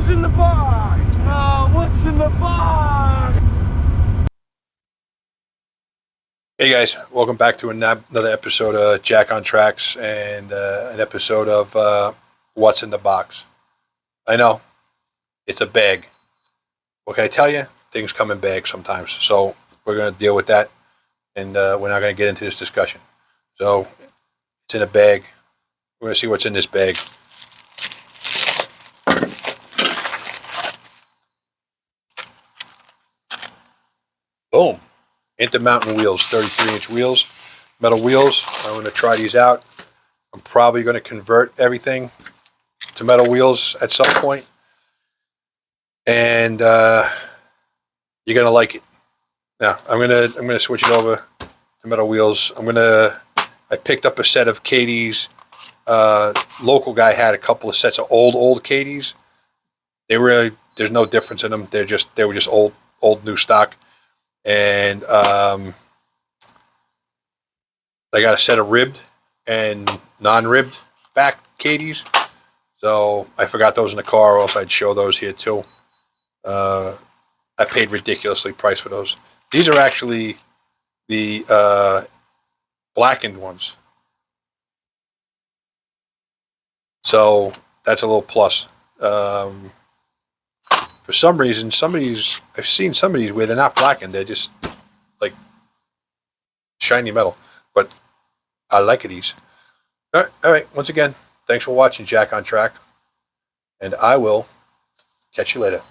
Who's in the box? What's in the box? Hey guys, welcome back to another episode of Jack on Tracks and an episode of What's in the Box. I know, it's a bag. What can I tell you? Things come in bags sometimes. So we're going to deal with that, and we're not going to get into this discussion. So it's in a bag. We're going to see what's in this bag. Boom. Intermountain wheels, 33-inch wheels, metal wheels. I'm going to try these out. I'm probably going to convert everything to metal wheels at some point, and you're going to like it. Now I'm gonna switch it over to metal wheels. I picked up a set of Katie's. Local guy had a couple of sets of old Katie's. There's no difference in them. They were just old new stock. And I got a set of ribbed and non-ribbed back Katie's. So I forgot those in the car, or else I'd show those here too. I paid ridiculously priced for those. These are actually the blackened ones. So that's a little plus. For some reason, I've seen some of these where they're not blackened. They're just like shiny metal. But I like these. All right. Once again, thanks for watching Jack on Track. And I will catch you later.